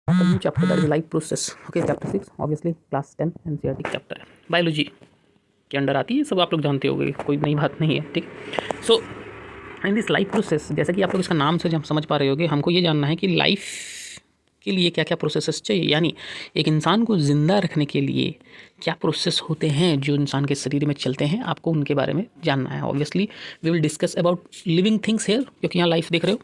A new chapter, that is life process. Okay, chapter 6, obviously class 10 NCERT chapter है, biology के under आती है, सब आप लोग जानते होंगे, कोई नई बात नहीं है, ठीक। सो इन दिस लाइफ प्रोसेस, जैसा कि आप लोग इसका नाम से जब समझ पा रहे होगे, हमको ये जानना है कि लाइफ के लिए क्या क्या प्रोसेसेस चाहिए, यानी एक इंसान को ज़िंदा रखने के लिए क्या प्रोसेस होते हैं जो इंसान के शरीर में चलते हैं, आपको उनके बारे में जानना है। Obviously we will discuss about living things here, क्योंकि यहाँ लाइफ देख रहे हो,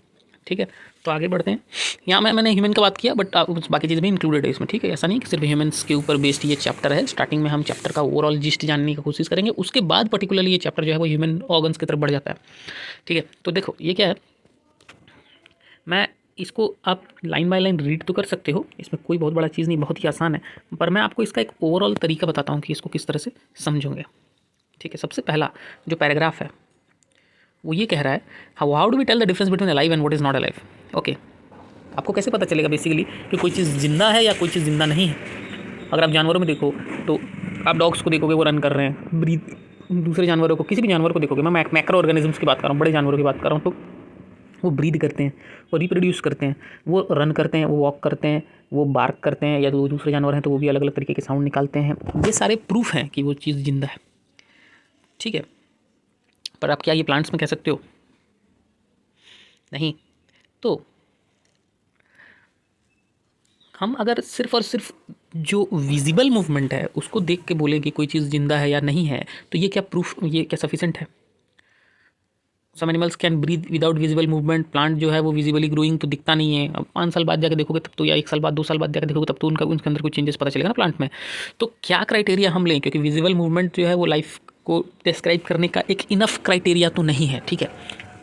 ठीक है। तो आगे बढ़ते हैं। यहाँ मैंने ह्यूमन का बात किया, बट बाकी चीज़ें भी इंक्लूडेड है इसमें, ठीक है। ऐसा नहीं कि सिर्फ ह्यूमंस के ऊपर बेस्ड ये चैप्टर है। स्टार्टिंग में हम चैप्टर का ओवरऑल जिस्ट जानने की कोशिश करेंगे, उसके बाद पर्टिकुलरली ये चैप्टर जो है वो ह्यूमन ऑर्गन्स की तरफ बढ़ जाता है, ठीक है। तो देखो ये क्या है, मैं इसको आप लाइन बाय लाइन रीड तो कर सकते हो, इसमें कोई बहुत बड़ा चीज़ नहीं, बहुत ही आसान है, पर मैं आपको इसका एक ओवरऑल तरीका बताता हूँ कि इसको किस तरह से समझोगे, ठीक है। सबसे पहला जो पैराग्राफ है वो ये कह रहा है, how do we tell the difference between alive and what is not alive. Okay, आपको कैसे पता चलेगा बेसिकली कि कोई चीज़ जिंदा है या कोई चीज़ जिंदा नहीं है। अगर आप जानवरों में देखो तो आप डॉग्स को देखोगे वो रन कर रहे हैं, ब्रीथ, दूसरे जानवरों को, किसी भी जानवर को देखोगे, मैं मैक्रो ऑर्गेनिजम्स की बात कर रहा हूँ, बड़े जानवरों की बात कर रहा हूँ, तो वो ब्रीथ करते हैं, वो रिप्रोड्यूस करते हैं, वो रन करते हैं, वो वॉक करते हैं, वो बार्क करते हैं, या तो दूसरे जानवर हैं तो वो भी अलग अलग तरीके के साउंड निकालते हैं। ये सारे प्रूफ हैं कि वो चीज़ जिंदा है, ठीक है। पर आप क्या ये प्लांट्स में कह सकते हो? नहीं। तो हम अगर सिर्फ और सिर्फ जो विजिबल मूवमेंट है उसको देख के बोले कि कोई चीज़ जिंदा है या नहीं है, तो ये क्या प्रूफ, ये क्या सफिशेंट है? Some animals can breathe without visible movement. Plant जो है वो विजिबली ग्रोइंग तो दिखता नहीं है, अब 5 साल बाद जाकर देखोगे तब तो, या 1 साल बाद 2 साल बाद जाकर देखोगे तब तो उनके अंदर कोई चेंजेस पता चलेगा ना प्लांट में। तो क्या क्राइटेरिया हम लें, क्योंकि विजिबल मूवमेंट जो है वो लाइफ को डिस्क्राइब करने का एक इनफ क्राइटेरिया तो नहीं है, ठीक है।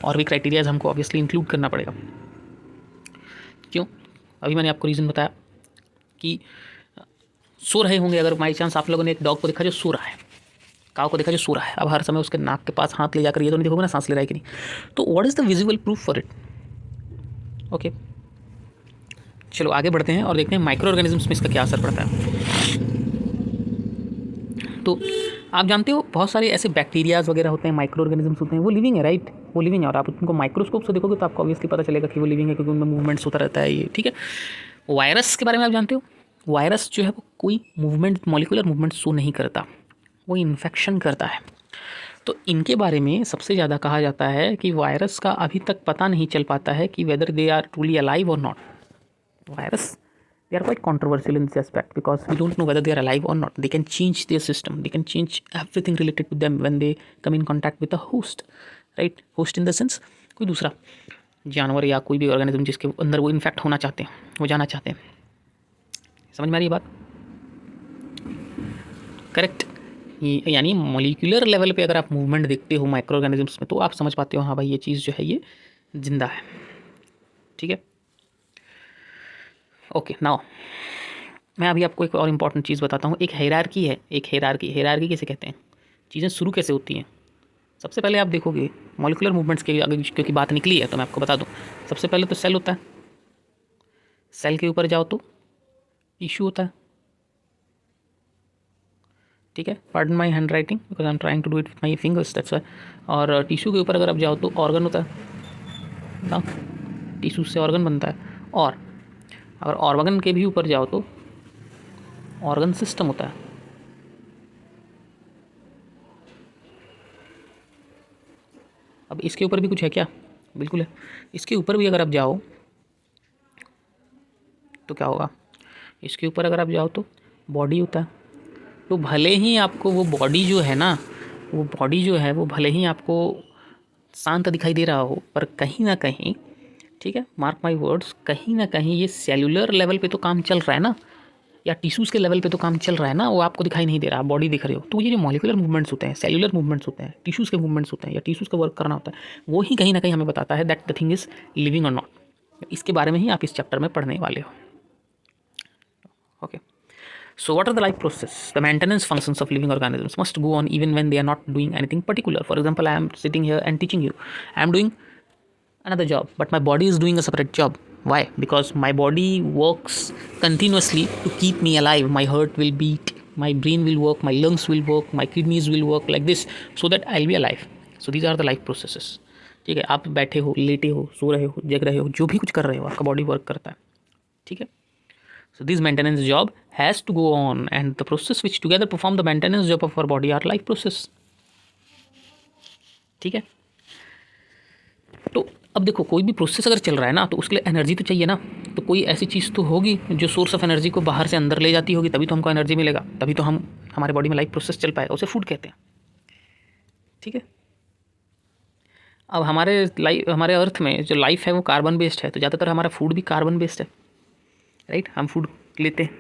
और भी क्राइटेरियाज हमको ऑब्वियसली इंक्लूड करना पड़ेगा। क्यों? अभी मैंने आपको रीज़न बताया कि सो रहे होंगे, अगर बाई चांस आप लोगों ने एक डॉग को देखा जो सो रहा है, काव को देखा जो सो रहा है, अब हर समय उसके नाक के पास हाथ ले जाकर ये तो नहीं देखोगे ना सांस ले रहा है कि नहीं। तो what is the visible proof for it? Okay, चलो आगे बढ़ते हैं और देखते हैं माइक्रो ऑर्गेनिजम्स में इसका क्या असर पड़ता है। तो आप जानते हो बहुत सारे ऐसे बैक्टीरियाज वगैरह होते हैं, माइक्रो ऑर्गेनिजम्स होते हैं, वो लिविंग है, राइट, वो लिविंग है, और आप उनको माइक्रोस्कोप से देखोगे तो आपको ऑब्वियसली पता चलेगा कि वो लिविंग है, क्योंकि उनमें मूवमेंट्स होता रहता है, ये ठीक है। वायरस के बारे में आप जानते हो, वायरस जो है वो कोई मूवमेंट, मॉलिक्यूलर मूवमेंट शो नहीं करता, वो इन्फेक्शन करता है। तो इनके बारे में सबसे ज़्यादा कहा जाता है कि वायरस का अभी तक पता नहीं चल पाता है कि whether they are truly alive और not. Virus, they are quite controversial in this aspect because we don't know whether they are alive or not. They can change their system, they can change everything related to them when they come in contact with a host, right? Host in the sense कोई दूसरा जानवर या कोई भी organism जिसके अंदर वो infect होना चाहते हैं, वो जाना चाहते हैं। समझ में आ रही है बात? करेक्ट। यानी मॉलिक्यूलर लेवल पे अगर आप मूवमेंट देखते हो माइक्रो ऑर्गेनिजम्स में तो आप समझ पाते हो हाँ भाई ये चीज़ जो है ये जिंदा है, ठीक है। ओके, नाउ मैं अभी आपको एक और इम्पॉर्टेंट चीज़ बताता हूँ। एक हायरार्की है, एक हायरार्की कैसे कहते हैं, चीज़ें शुरू कैसे होती हैं। सबसे पहले आप देखोगे मॉलिक्यूलर मूवमेंट्स के अगर क्योंकि बात निकली है तो मैं आपको बता दूँ। सबसे पहले तो सेल होता है, सेल के ऊपर जाओ तो टिश्यू होता है, ठीक है। Pardon my hand writing because I am trying to do it with my fingers, that's why. और टिश्यू के ऊपर अगर आप जाओ तो ऑर्गन होता है ना, टिश्यू से ऑर्गन बनता है। और अगर ऑर्गन के भी ऊपर जाओ तो ऑर्गन सिस्टम होता है। अब इसके ऊपर भी कुछ है क्या? बिल्कुल है। इसके ऊपर भी अगर आप जाओ तो क्या होगा, इसके ऊपर अगर आप जाओ तो बॉडी होता है। तो भले ही आपको वो बॉडी जो है ना, वो बॉडी जो है वो भले ही आपको शांत दिखाई दे रहा हो, पर कहीं ना कहीं, ठीक है, मार्क माई वर्ड्स, कहीं ना कहीं ये सेल्यूलर लेवल पे तो काम चल रहा है ना, या टिश्यूज़ के लेवल पे तो काम चल रहा है ना, वो आपको दिखाई नहीं दे रहा, बॉडी दिख रही हो। तो ये जो मॉलिक्यूलर मूवमेंट्स होते हैं, सेल्यूलर मूवमेंट्स होते हैं, टिश्यूज़ के मूवमेंट्स होते हैं, या टिश्यूज़ का वर्क करना होता है, वो ही कहीं ना कहीं हमें बताता है that the thing is living और नॉट। इसके बारे में ही आप इस चैप्टर में पढ़ने वाले हो, okay. So what are the life process? The maintenance functions of living organisms must go on even when they are not doing anything particular. For example, I am sitting here and teaching you. I am doing another job, but my body is doing a separate job. Why? Because my body works continuously to keep me alive. My heart will beat, my brain will work, my lungs will work, my kidneys will work like this so that I'll be alive. So these are the life processes. ठीक है, आप बैठे हो, लेटे हो, सो रहे हो, जग रहे हो, जो भी कुछ कर रहे हो, आपका बॉडी वर्क करता है, ठीक है। So this maintenance job has to go on, and the process which together perform the maintenance job of our body are life process. ठीक है, तो अब देखो कोई भी प्रोसेस अगर चल रहा है ना तो उसके लिए एनर्जी तो चाहिए ना, तो कोई ऐसी चीज़ तो होगी जो सोर्स ऑफ एनर्जी को बाहर से अंदर ले जाती होगी, तभी तो हमको एनर्जी मिलेगा, तभी तो हम हमारे बॉडी में लाइफ प्रोसेस चल पाएगा, उसे फूड कहते हैं। ठीक है, अब हमारे अर्थ में जो लाइफ है वो कार्बन बेस्ड है, तो ज़्यादातर हमारा फूड भी कार्बन बेस्ड है, राइट। हम फूड लेते हैं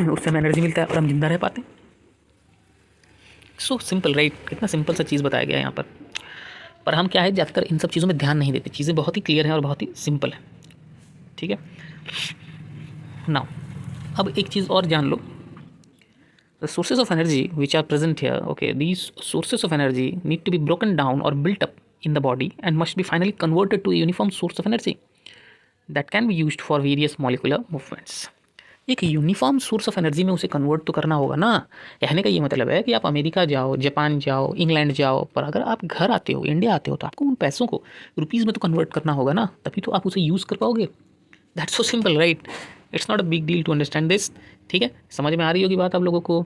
उससे हमें एनर्जी मिलता है और हम जिंदा रह पाते हैं। सो सिंपल, राइट। कितना सिंपल सा चीज़ बताया गया है यहाँ पर हम क्या है ज़्यादातर इन सब चीज़ों में ध्यान नहीं देते। चीज़ें बहुत ही क्लियर हैं और बहुत ही सिंपल है। ठीक है, नाउ अब एक चीज़ और जान लो, the sources of energy which are present here, okay, these sources of energy need to be broken down or built up in the body and must be finally converted to a uniform source of energy that can be used for various molecular movements. एक uniform source of energy में उसे convert तो करना होगा ना। कहने का ये मतलब है कि आप अमेरिका जाओ, जापान जाओ, इंग्लैंड जाओ, पर अगर आप घर आते हो, इंडिया आते हो, तो आपको उन पैसों को रुपीज़ में तो कन्वर्ट करना होगा ना, तभी तो आप उसे यूज़ कर पाओगे। That's so simple, right. It's not a big deal to understand this. ठीक है, समझ में आ रही होगी बात आप लोगों को।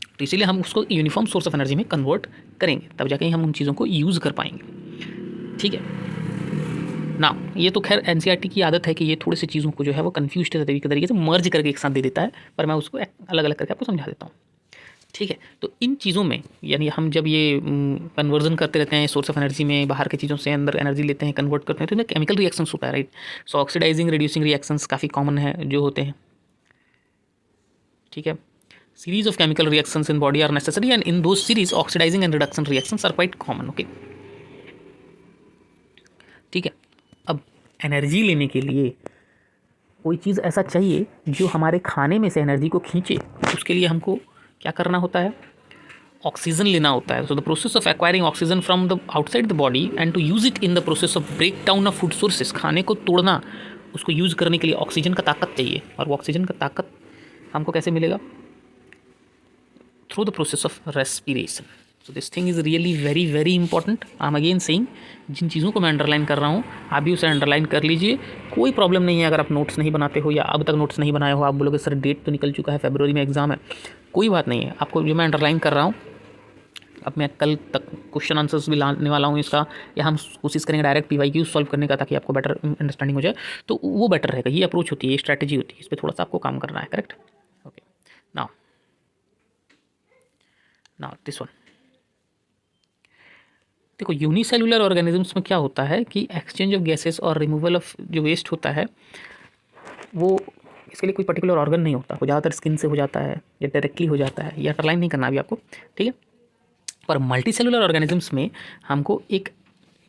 तो इसीलिए हम उसको यूनिफॉर्म सोर्स ऑफ एनर्जी में कन्वर्ट करेंगे, तब जाके हम उन चीज़ों को यूज़ कर पाएंगे। ठीक है ना, ये तो खैर एनसीईआरटी की आदत है कि ये थोड़ी सी चीज़ों को जो है वो कन्फ्यूज तरीके से मर्ज करके एक साथ दे देता है, पर मैं उसको अलग अलग करके आपको समझा देता हूँ। ठीक है, तो इन चीज़ों में यानी हम जब ये कन्वर्जन करते रहते हैं सोर्स ऑफ एनर्जी में, बाहर की चीज़ों से अंदर एनर्जी लेते हैं, कन्वर्ट करते हैं, तो इनमें केमिकल रिएक्शंस होता है, राइट। सो ऑक्सीडाइजिंग रिड्यूसिंग रिएक्शंस काफ़ी कॉमन है जो होते हैं। ठीक है, series of chemical reactions in body are necessary and in those series oxidizing and reduction reactions are quite common. Okay, ठीक है, अब एनर्जी लेने के लिए कोई चीज़ ऐसा चाहिए जो हमारे खाने में से एनर्जी को खींचे। उसके लिए हमको क्या करना होता है, ऑक्सीजन लेना होता है। So the process of acquiring oxygen from the outside the body and to use it in the process of break down of food sources, खाने को तोड़ना, उसको यूज़ करने के लिए ऑक्सीजन का ताकत चाहिए। और वो ऑक्सीजन का ताकत हमको कैसे मिलेगा, through the process of respiration. So this thing is really very very important. I am again saying, जिन चीज़ों को मैं अंडरलाइन कर रहा हूँ आप भी उसे अंडरलाइन कर लीजिए। कोई प्रॉब्लम नहीं है अगर आप नोट्स नहीं बनाते हो या अब तक नोट्स नहीं बनाए हो, आप बोलोगे सर डेट तो निकल चुका है, फरवरी में एग्ज़ाम है, कोई बात नहीं है। आपको जो मैं अंडरलाइन कर रहा हूँ, अब मैं कल तक क्वेश्चन आंसर्स भी लाने वाला हूँ इसका, या हम कोशिश करेंगे डायरेक्ट PYQ सॉल्व करने का, ताकि आपको बेटर अंडरस्टैंडिंग हो जाए, तो वो बेटर रहेगा। ये अप्रोच होती है, ये स्ट्रैटेजी होती है, इस पर थोड़ा सा आपको काम करना है, correct. Okay, now this one. देखो यूनिसेलुलर ऑर्गेनिजम्स में क्या होता है कि एक्सचेंज ऑफ गैसेस और रिमूवल ऑफ जो वेस्ट होता है वो, इसके लिए कोई पर्टिकुलर ऑर्गन नहीं होता, वो ज़्यादातर स्किन से हो जाता है या डायरेक्टली हो जाता है, ये अंडरलाइन नहीं करना अभी आपको। ठीक है, पर मल्टी सेलुलर ऑर्गेनिजम्स में हमको एक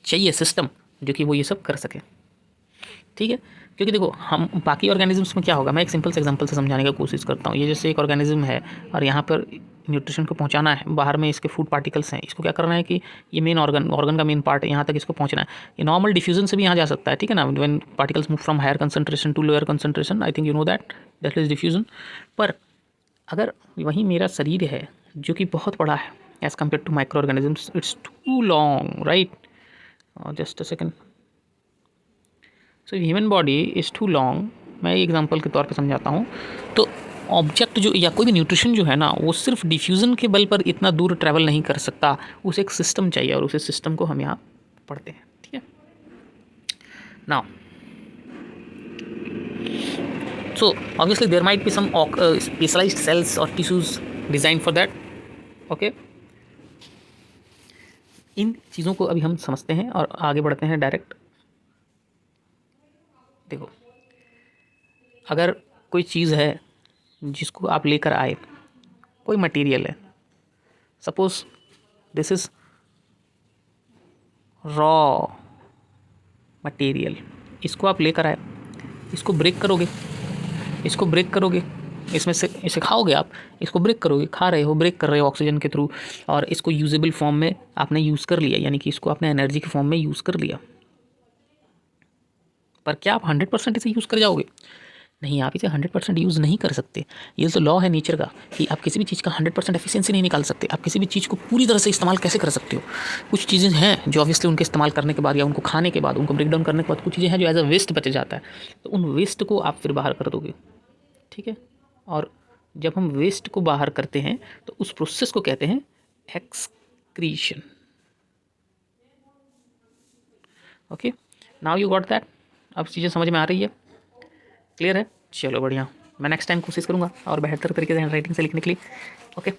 चाहिए सिस्टम जो कि वो ये सब कर सके। ठीक है, क्योंकि देखो हम बाकी ऑर्गेनिजम्स में क्या होगा, मैं एक सिंपल से एग्जांपल से समझाने की कोशिश करता हूँ। ये जैसे एक ऑर्गेनिज्म है और यहाँ पर न्यूट्रिशन को पहुँचाना है, बाहर में इसके फूड पार्टिकल्स हैं, इसको क्या करना है कि ये मेन ऑर्गन का मेन पार्ट है, यहाँ तक इसको पहुँचना है। ये नॉर्मल डिफ्यूजन से भी यहाँ जा सकता है, ठीक है ना, when particles move from higher concentration to lower concentration, I think you know that is diffusion. पर अगर वहीं मेरा शरीर है जो कि बहुत बड़ा है as compare to microorganisms, it's too long, right. Just a second. So human body is too long, मैं एग्जांपल के तौर पे समझाता हूँ। तो ऑब्जेक्ट जो या कोई भी न्यूट्रिशन जो है ना, वो सिर्फ डिफ्यूज़न के बल पर इतना दूर ट्रैवल नहीं कर सकता, उसे एक सिस्टम चाहिए और उसे सिस्टम को हम यहाँ पढ़ते हैं। ठीक है, now so obviously there might be some specialised cells और tissues design for that. Okay, इन चीज़ों को अभी हम समझते हैं और आगे बढ़ते हैं डायरेक्ट। देखो, अगर कोई चीज़ है जिसको आप लेकर आए, कोई मटेरियल है, suppose this is raw material, इसको आप लेकर आए, इसको ब्रेक करोगे, इसमें से इसे खाओगे आप, इसको ब्रेक करोगे, खा रहे हो, ब्रेक कर रहे हो ऑक्सीजन के थ्रू, और इसको यूजेबल फॉर्म में आपने यूज़ कर लिया, यानी कि इसको आपने एनर्जी के फॉर्म में यूज़ कर लिया। पर क्या आप 100% इसे यूज़ कर जाओगे? नहीं, आप इसे 100% यूज़ नहीं कर सकते। ये तो लॉ है नेचर का कि आप किसी भी चीज़ का 100% एफिशिएंसी नहीं निकाल सकते। आप किसी भी चीज़ को पूरी तरह से इस्तेमाल कैसे कर सकते हो? कुछ चीज़ें हैं जो ऑब्वियसली उनके इस्तेमाल करने के बाद या उनको खाने के बाद, उनको ब्रेक डाउन करने के बाद कुछ चीज़ें हैं जो एज अ वेस्ट बच जाता है, तो उन वेस्ट को आप फिर बाहर कर दोगे, ठीक है। और जब हम वेस्ट को बाहर करते हैं तो उस प्रोसेस को कहते हैं excretion. Okay, now you got that. अब चीज़ें समझ में आ रही है, क्लियर है? चलो बढ़िया, मैं नेक्स्ट टाइम कोशिश करूँगा और बेहतर तरीके से हैंडराइटिंग से लिखने के लिए। ओके,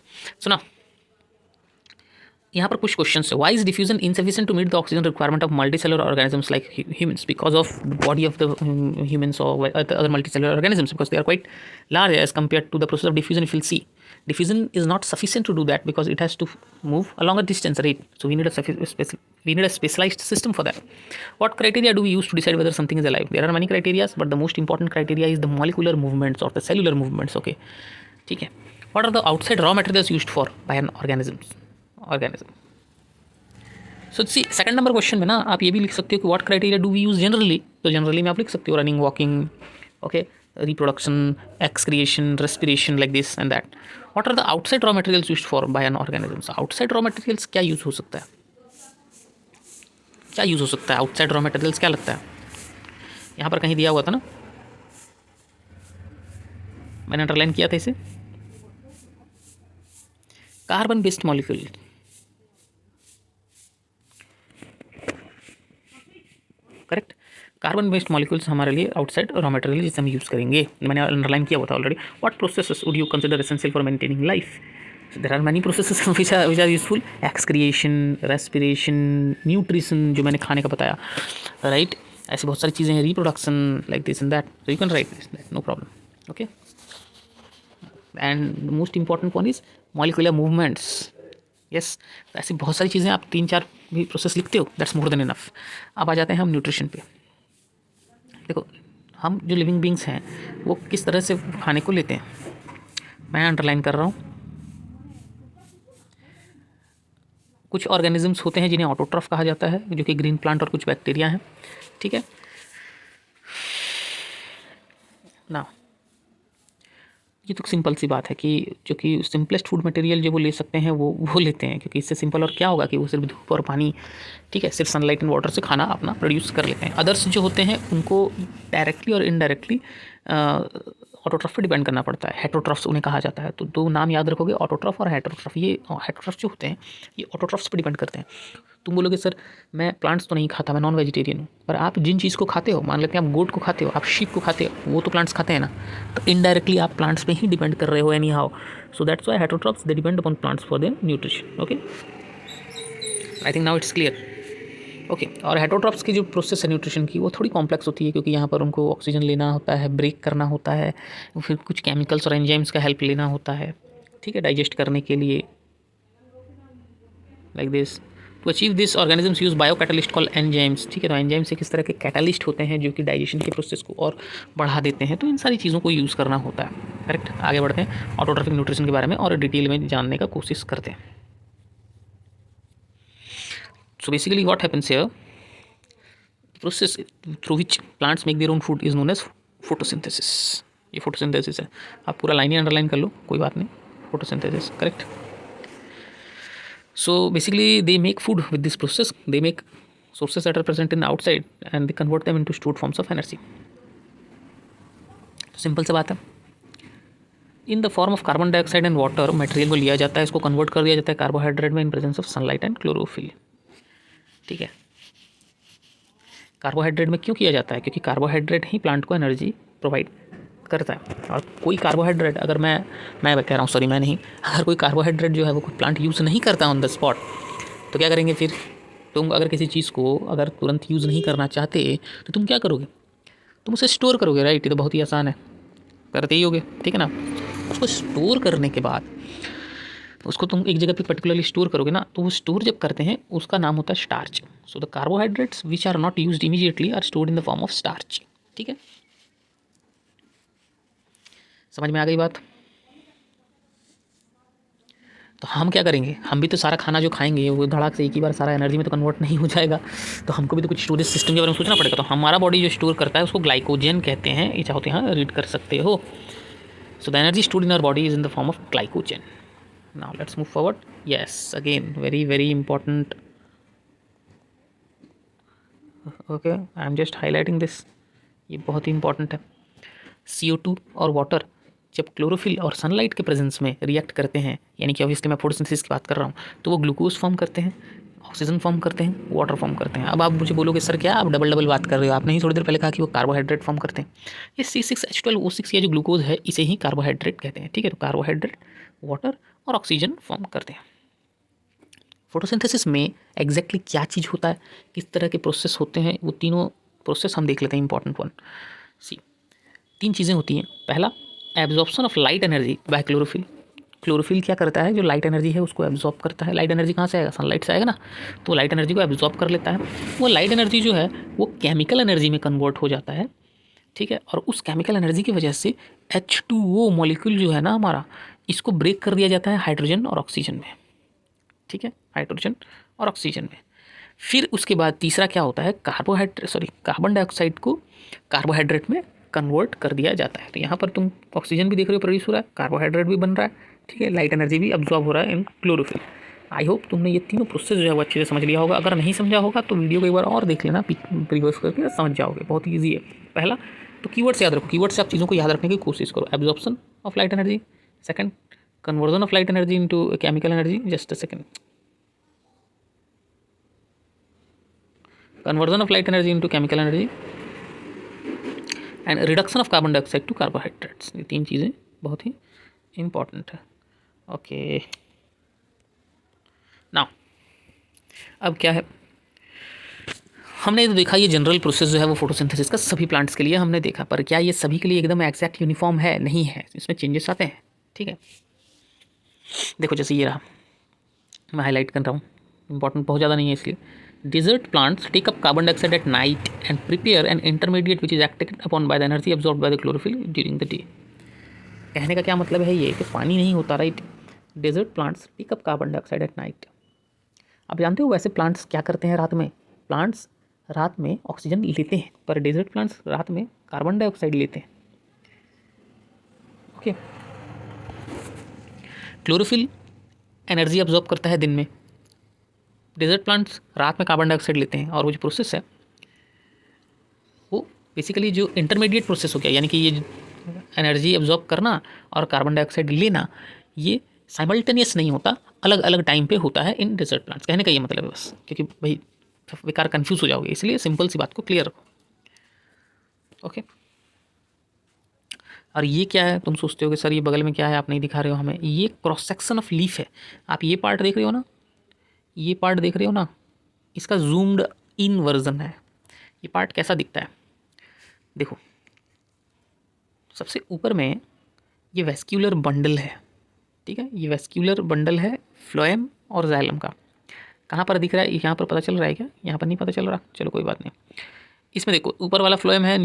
सुना, यहाँ पर कुछ क्वेश्चन है। Why is diffusion insufficient to meet the oxygen requirement of multicellular organisms like humans because of the body of the humans और other multicellular organisms because they are quite large as compared to the process of diffusion. If you'll see, diffusion is not sufficient to do that because it has to move a longer distance, right? So we need a specialized system for that. What criteria do we use to decide whether something is alive? There are many criteria, but the most important criteria is the molecular movements or the cellular movements. Okay, ठीक है. What are the outside raw materials used for by an organism? So see second number question में ना आप ये भी लिख सकते हो कि what criteria do we use generally, तो जनरली में आप लिख सकते हो running, walking, okay, reproduction, excretion, respiration, like this and that. What are the outside raw materials used for by an organism? Outside raw materials क्या use हो सकता है? क्या यूज़ हो सकता है आउटसाइड रॉ मटेरियल्स? क्या लगता है? यहाँ पर कहीं दिया हुआ था ना, मैंने अंडरलाइन किया था इसे, carbon based molecule. Correct, carbon based molecules हमारे लिए आउटसाइड रॉ मटेरियल जिसे हम यूज़ करेंगे. मैंने अंडरलाइन किया हुआ था already. What processes would you consider essential for maintaining life? There are many processes which are useful. Excretion, respiration, nutrition जो मैंने खाने का बताया, राइट. ऐसी बहुत सारी चीज़ें हैं, reproduction, like this and that. So you can write this, no problem. Okay, and most important one is molecular movements. Yes, ऐसी बहुत सारी चीज़ें, आप 3-4 भी प्रोसेस लिखते हो, दैट्स मोर देन इनफ. अब आ जाते हैं हम न्यूट्रिशन पे. देखो, हम जो लिविंग बींग्स हैं वो किस तरह से खाने को लेते हैं, मैं अंडरलाइन कर रहा हूँ. कुछ ऑर्गेनिजम्स होते हैं जिन्हें ऑटोट्रॉफ कहा जाता है, जो कि ग्रीन प्लांट और कुछ बैक्टीरिया हैं, ठीक है ना. ये तो सिंपल सी बात है कि जो कि सिंपलेस्ट फूड मटेरियल जो वो ले सकते हैं वो लेते हैं, क्योंकि इससे सिंपल और क्या होगा कि वो सिर्फ धूप और पानी, ठीक है, सिर्फ सनलाइट एंड वाटर से खाना अपना प्रोड्यूस कर लेते हैं. अदर्स जो होते हैं उनको डायरेक्टली और इनडायरेक्टली ऑटोट्रॉफ पे डिपेंड करना पड़ता है. हेटरोट्रॉफ्स उन्हें कहा जाता है. तो 2 नाम याद रखोगे, ऑटोट्रॉफ और हेटरोट्रॉफ. ये हेटरोट्रॉफ जो होते हैं ये ऑटोट्रॉफ्स पे डिपेंड करते हैं. तुम बोलोगे सर मैं प्लांट्स तो नहीं खाता, मैं नॉन वेजिटेरियन हूँ, पर आप जिन चीज़ को खाते हो, मान लेते हैं आप गोट को खाते हो, आप शीप को खाते हो, वो तो प्लांट्स खाते हैं ना, तो इनडायरेक्टली आप प्लांट्स पे ही डिपेंड कर रहे हो any how. So that's why heterotrophs they depend upon plants for their nutrition. Okay, I think now it's clear. Okay, और हेटरोट्रॉफ्स की जो प्रोसेस है न्यूट्रिशन की वो थोड़ी कॉम्प्लेक्स होती है, क्योंकि यहाँ पर उनको ऑक्सीजन लेना होता है, ब्रेक करना होता है, फिर कुछ केमिकल्स और एंजाइम्स का हेल्प लेना होता है, ठीक है, डाइजेस्ट करने के लिए, like this. To achieve this organisms use biocatalyst call enzymes. ठीक है, तो एंजाइम्स एक इस तरह के कैटलिस्ट होते हैं जो कि डाइजेशन के प्रोसेस को और बढ़ा देते हैं. तो इन सारी चीज़ों को यूज़ करना होता है. करेक्ट, आगे बढ़ते हैं ऑटोट्रॉफिक न्यूट्रिशन के बारे में और डिटेल में जानने का कोशिश करते हैं. So basically what happens here, the process through which plants make their own food is known as photosynthesis. ये photosynthesis है, आप पूरा लाइन ही अंडरलाइन कर लो, कोई बात नहीं. photosynthesis, correct. So basically they make food with this process. They make sources that are present in outside and they convert them into stored forms of energy. Simple सा बात है. इन the form of carbon dioxide and water material को लिया जाता है, इसको convert कर दिया जाता है कार्बोहाइड्रेट में in presence of sunlight and chlorophyll. ठीक है, कार्बोहाइड्रेट में क्यों किया जाता है? क्योंकि कार्बोहाइड्रेट ही प्लांट को एनर्जी प्रोवाइड करता है. और कोई कार्बोहाइड्रेट अगर मैं कह रहा हूँ, सॉरी मैं नहीं, अगर कोई कार्बोहाइड्रेट जो है वो कोई प्लांट यूज़ नहीं करता ऑन द स्पॉट, तो क्या करेंगे फिर? तुम अगर किसी चीज़ को अगर तुरंत यूज़ नहीं करना चाहते तो तुम क्या करोगे? तुम उसे स्टोर करोगे, राइट. ये तो बहुत ही आसान है, करते ही होगे, ठीक है ना. उसको स्टोर करने के बाद उसको तुम एक जगह पे पर्टिकुलरली स्टोर करोगे ना, तो वो स्टोर जब करते हैं उसका नाम होता है starch. So the carbohydrates which are not used immediately are stored in the form of starch. ठीक है, समझ में आ गई बात? तो हम क्या करेंगे, हम भी तो सारा खाना जो खाएंगे वो धड़ाक से एक ही बार सारा एनर्जी में तो कन्वर्ट नहीं हो जाएगा, तो हमको भी तो कुछ स्टोरेज सिस्टम के बारे में सोचना पड़ेगा। तो हमारा बॉडी जो स्टोर करता है उसको ग्लाइकोजन कहते हैं, ये चाहो तो यहाँ रीड कर सकते हो। So the energy stored in our body is in the form of glycogen. Now let's move forward. Yes, again very very important. Okay, I am just highlighting this, ये बहुत ही इंपॉर्टेंट है। CO2 और water जब chlorophyll और sunlight के presence में react करते हैं, यानी कि ऑब्वियसली मैं फोटोसिंथेसिस की बात कर रहा हूँ, तो वो ग्लूकोज फॉर्म करते हैं, ऑक्सीजन फॉर्म करते हैं, वाटर फॉर्म करते हैं। अब आप मुझे बोलोगे सर क्या आप डबल डबल बात कर रहे हो, आपने ही थोड़ी देर पहले कहा कि वो कार्बोहाइड्रेट फॉर्म करते हैं। ये C6H12O6 या जो ग्लूकोज है इसे ही कार्बोहाइड्रेट कहते हैं, ठीक है। तो कार्बोहाइड्रेट, वाटर और ऑक्सीजन फॉर्म करते हैं। फोटोसिंथेसिस में एग्जैक्टली क्या चीज़ होता है, किस तरह के प्रोसेस होते हैं, वो तीनों प्रोसेस हम देख लेते हैं। इंपॉर्टेंट वन, सी 3 चीज़ें होती हैं। पहला, absorption of light energy by chlorophyll. Chlorophyll क्या करता है, जो लाइट एनर्जी है उसको एब्जॉर्ब करता है। लाइट एनर्जी कहाँ से आएगा, सनलाइट से आएगा ना, तो लाइट एनर्जी को एब्जॉर्ब कर लेता है। वो लाइट एनर्जी जो है वो केमिकल एनर्जी में कन्वर्ट हो जाता है, ठीक है। और उस केमिकल एनर्जी की वजह से H2O मॉलिक्यूल जो है ना हमारा, इसको ब्रेक कर दिया जाता है हाइड्रोजन और ऑक्सीजन में, ठीक है, हाइड्रोजन और ऑक्सीजन में। फिर उसके बाद तीसरा क्या होता है, कार्बन डाइऑक्साइड को कार्बोहाइड्रेट में कन्वर्ट कर दिया जाता है। तो यहाँ पर तुम ऑक्सीजन भी देख रहे हो प्रोड्यूस हो रहा है, कार्बोहाइड्रेट भी बन रहा है, ठीक है, लाइट एनर्जी भी अब्जॉर्ब हो रहा है इन क्लोरोफिल। आई होप तुमने ये तीनों प्रोसेस जो है वो अच्छे से समझ लिया होगा। अगर नहीं समझा होगा तो वीडियो को एक बार और देख लेना, प्रीवियस करके समझ जाओगे, बहुत ईजी है। पहला तो कीवर्ड से याद रखो, कीवर्ड से आप चीज़ों को याद रखने की कोशिश करो। Absorption of light energy, second conversion of light energy into chemical energy, just a second, conversion of light energy into chemical energy and reduction of carbon dioxide to carbohydrates। ये 3 चीज़ें बहुत ही इंपॉर्टेंट है। ओके, नाउ अब क्या है, हमने तो देखा ये जनरल प्रोसेस जो है वो फोटोसिंथेसिस का सभी प्लांट्स के लिए हमने देखा, पर क्या ये सभी के लिए एकदम एग्जैक्ट यूनिफॉर्म है, नहीं है, इसमें चेंजेस आते हैं, ठीक है। देखो जैसे ये रहा, मैं हाईलाइट कर रहा हूँ, इंपॉर्टेंट बहुत ज़्यादा नहीं है इसलिए। Desert plants take up carbon dioxide at night and prepare an intermediate which is acted upon by the energy absorbed by the chlorophyll during the day। कहने का क्या मतलब है ये कि पानी नहीं होता, right. Desert plants take up carbon dioxide at night. आप जानते हो वैसे प्लांट्स क्या करते हैं रात में, प्लांट्स रात में ऑक्सीजन लेते हैं, पर डेजर्ट प्लांट्स रात में कार्बन डाइऑक्साइड लेते हैं, ओके। क्लोरोफिल एनर्जी अब्जॉर्ब करता है दिन में, डेजर्ट प्लांट्स रात में कार्बन डाइऑक्साइड लेते हैं। और वो जो प्रोसेस है वो बेसिकली जो इंटरमीडिएट प्रोसेस हो गया, यानी कि ये एनर्जी एब्जॉर्ब करना और कार्बन डाइऑक्साइड लेना, ये साइमल्टेनियस नहीं होता, अलग अलग टाइम पे होता है इन डेजर्ट प्लांट्स। कहने का ये मतलब है बस, क्योंकि भाई बेकार कन्फ्यूज़ हो जाओगे, इसलिए सिंपल सी बात को क्लियर रखो, ओके। और ये क्या है, तुम सोचते हो कि सर ये बगल में क्या है, आप नहीं दिखा रहे हो हमें, ये क्रॉस सेक्शन ऑफ लीफ है। आप ये पार्ट देख रहे हो ना, ये पार्ट देख रहे हो ना, इसका जूम्ड इन वर्जन है। ये पार्ट कैसा दिखता है, देखो सबसे ऊपर में ये वेस्क्यूलर बंडल है, ठीक है, ये वेस्क्यूलर बंडल है फ्लोएम और जाइलम का। कहाँ पर दिख रहा है, यहाँ पर पता चल रहा है क्या, यहाँ पर नहीं पता चल रहा, चलो कोई बात नहीं। इसमें देखो ऊपर वाला फ्लोएम है,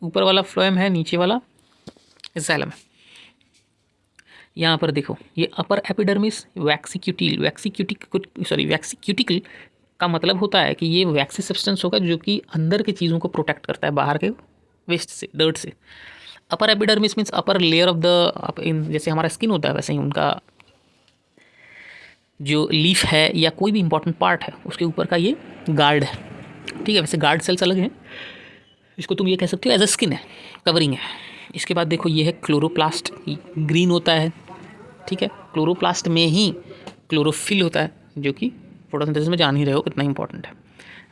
ऊपर वाला फ्लोएम है, नीचे वाला जाइलम है। यहाँ पर देखो ये अपर एपिडर्मिस वैक्सीक्यूटिकल का मतलब होता है कि ये वैक्सी सब्सटेंस होगा जो कि अंदर की चीज़ों को प्रोटेक्ट करता है बाहर के वेस्ट से, डर्ट से। Upper epidermis means upper layer of the, जैसे हमारा स्किन होता है वैसे ही उनका जो लीफ है या कोई भी इंपॉर्टेंट पार्ट है उसके ऊपर का ये गार्ड है, ठीक है। वैसे गार्ड सेल्स अलग हैं, इसको तुम ये कह सकते हो एज अ स्किन है, कवरिंग है। इसके बाद देखो ये है क्लोरोप्लास्ट, ग्रीन होता है, ठीक है। क्लोरोप्लास्ट में ही क्लोरोफिल होता है जो कि फोटोसिंथेसिस में जान ही रहे हो कितना इंपॉर्टेंट है।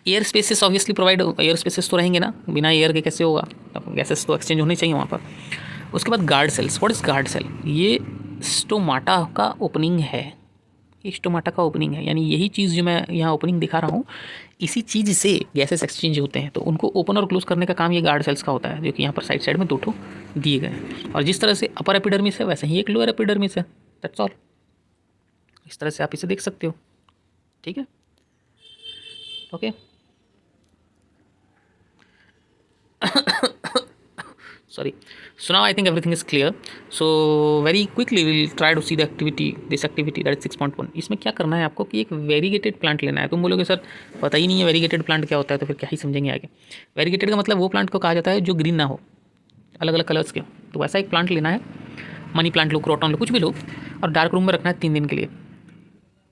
Air spaces obviously provide, air spaces तो रहेंगे ना, बिना एयर के कैसे होगा, गैसेस तो एक्सचेंज होनी चाहिए वहाँ पर। उसके बाद guard cells, what is guard cell, ये स्टोमाटा का ओपनिंग है, ये स्टोमाटा का ओपनिंग है, यानी यही चीज़ जो मैं यहाँ ओपनिंग दिखा रहा हूँ, इसी चीज़ से गैसेस एक्सचेंज होते हैं, तो उनको ओपन और क्लोज करने का काम ये गार्ड सेल्स का होता है, जो कि यहाँ पर साइड साइड में 2 ठो दिए गए हैं। और जिस तरह से अपर एपिडर्मिस है वैसे ही एक लोअर एपिडर्मिस है, दैट्स ऑल। इस तरह से आप इसे देख सकते हो, ठीक है, okay. sorry. So now I think everything is clear. So very quickly we'll try to see the activity, this activity that is 6.1. इसमें क्या करना है आपको कि एक वेरीगेटेड प्लांट लेना है. तुम बोलोगे सर पता ही नहीं है वेरीगेटेड प्लांट क्या होता है, तो फिर क्या ही समझेंगे आगे. वेरीगेटेड का मतलब वो प्लांट को कहा जाता है जो ग्रीन ना हो, अलग अलग कलर्स के. तो वैसा एक प्लांट लेना है, मनी प्लांट लो, क्रोटन लो, कुछ भी लो, और डार्क रूम में रखना है 3 दिन के लिए.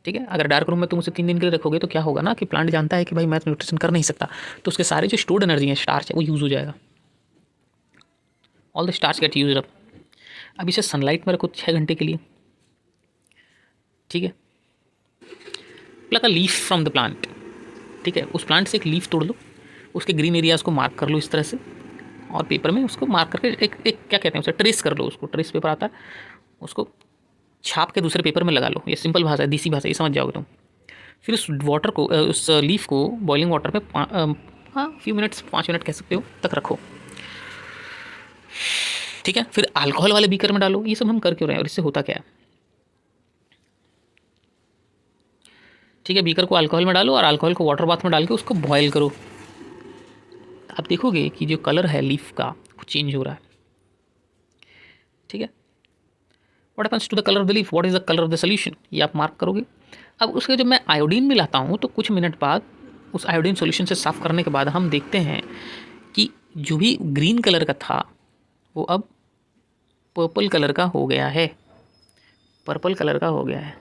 ठीक है. अगर डार्क रूम में तुम उसे 3 दिन के लिए रखोगे तो क्या होगा ना कि प्लांट जानता है कि भाई मैं न्यूट्रिशन कर नहीं सकता, तो उसके सारे जो स्टोर्ड एनर्जी है, स्टार्च है, वो यूज़ हो जाएगा. All the starch get use up. अब इसे सनलाइट में रखो 6 घंटे के लिए. ठीक है. Pluck a leaf from the plant. ठीक है. उस प्लांट से एक लीफ तोड़ लो, उसके ग्रीन एरियाज़ को मार्क कर लो इस तरह से, और पेपर में उसको मार्क करके एक क्या कहते हैं उसे, ट्रेस कर लो. उसको ट्रेस पेपर आता है, उसको छाप के दूसरे पेपर में लगा लो. ये सिंपल भाषा है, देसी भाषा, ये समझ जाओगे तुम. फिर उस वाटर को, उस लीफ को बॉइलिंग वाटर में फ्यू मिनट्स, 5 मिनट कह सकते हो, तक रखो. ठीक है. फिर अल्कोहल वाले बीकर में डालो. ये सब हम कर क्यों रहे हैं और इससे होता क्या है. ठीक है. बीकर को अल्कोहल में डालो और अल्कोहल को वाटर बाथ में डाल के उसको बॉयल करो. आप देखोगे कि जो कलर है लीफ का वो चेंज हो रहा है. ठीक है. What happens to the colour of the leaf, what is the colour of the solution, ये आप मार्क करोगे. अब उसके जब मैं आयोडीन मिलाता हूँ तो कुछ मिनट बाद उस आयोडीन सॉल्यूशन से साफ़ करने के बाद हम देखते हैं कि जो भी ग्रीन कलर का था वो अब पर्पल कलर का हो गया है. पर्पल कलर का हो गया है.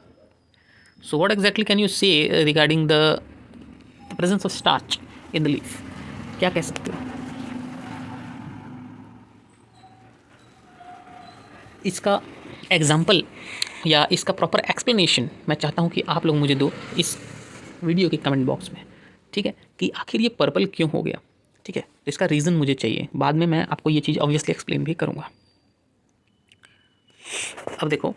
So what exactly can you say regarding the presence of starch in the leaf, क्या कह सकते हो. इसका एग्जाम्पल या इसका प्रॉपर एक्सप्लेनेशन मैं चाहता हूँ कि आप लोग मुझे दो इस वीडियो के कमेंट बॉक्स में. ठीक है. कि आखिर ये पर्पल क्यों हो गया. ठीक है. इसका रीज़न मुझे चाहिए. बाद में मैं आपको ये चीज़ ऑब्वियसली एक्सप्लेन भी करूँगा. अब देखो,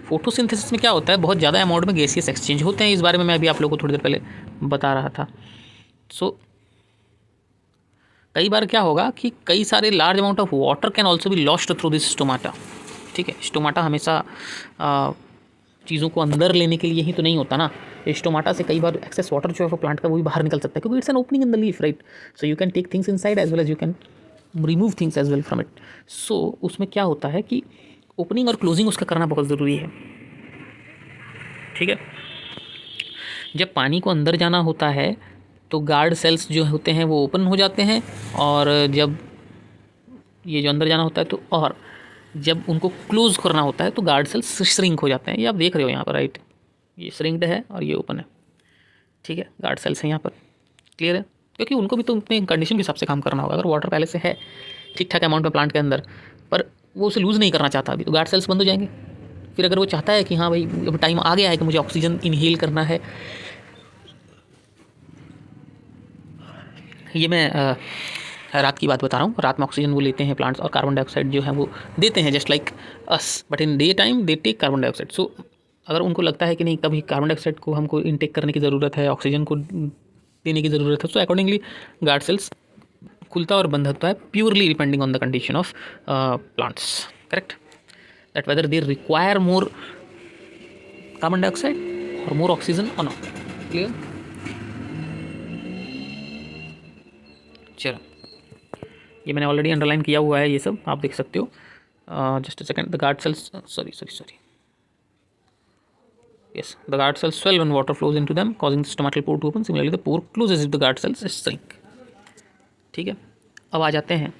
फोटोसिंथेसिस में क्या होता है, बहुत ज़्यादा अमाउंट में गैसियस एक्सचेंज होते हैं. इस बारे में मैं अभी आप लोगों को थोड़ी देर पहले बता रहा था. सो कई बार क्या होगा कि कई सारे large amount of water can also be lost through this stomata. ठीक है. स्टोमाटा हमेशा चीज़ों को अंदर लेने के लिए ही तो नहीं होता ना. स्टोमाटा से कई बार एक्सेस वाटर जो है वो प्लांट का वो भी बाहर निकल सकता है, क्योंकि it's an opening in the leaf, right. So you can take things inside as well as you can remove things as well from it. So उसमें क्या होता है कि ओपनिंग और क्लोजिंग उसका करना बहुत ज़रूरी है. ठीक है. जब पानी को अंदर जाना होता है तो गार्ड सेल्स जो होते हैं वो ओपन हो जाते हैं, और जब ये जो अंदर जाना होता है तो, और जब उनको क्लोज करना होता है तो गार्ड सेल्स श्रिंक हो जाते हैं. ये आप देख रहे हो यहाँ पर, राइट. ये श्रिंक्ड है और ये ओपन है. ठीक है. गार्ड सेल्स हैं यहाँ पर. क्लियर है. क्योंकि उनको भी तो अपने कंडीशन के हिसाब से काम करना होगा. अगर वाटर पहले से है ठीक ठाक अमाउंट में प्लांट के अंदर, पर वो उसे लूज़ नहीं करना चाहता अभी, तो गार्ड सेल्स बंद हो जाएंगे. फिर अगर वो चाहता है कि हाँ भाई अब टाइम आ गया है कि मुझे ऑक्सीजन इनहेल करना है, ये मैं रात की बात बता रहा हूँ. रात में ऑक्सीजन वो लेते हैं प्लांट्स, और कार्बन डाइऑक्साइड जो है वो देते हैं, just like us, but in day time they take carbon dioxide. So अगर उनको लगता है कि नहीं कभी कार्बन डाइऑक्साइड को हमको इनटेक करने की ज़रूरत है, ऑक्सीजन को देने की ज़रूरत है, सो अकॉर्डिंगली गार्ड सेल्स खुलता और बंद होता है, purely depending on the condition of plants. Correct. That whether they require more carbon dioxide और मोर ऑक्सीजन और नॉट. क्लियर. चलो, ये मैंने ऑलरेडी अंडरलाइन किया हुआ है, ये सब आप देख सकते हो. Just a second. The guard cells, sorry, yes, the guard cells swell when water flows into them, causing the stomatal pore to open. Similarly the pore closes if the guard cells shrink. ठीक है. अब आ जाते हैं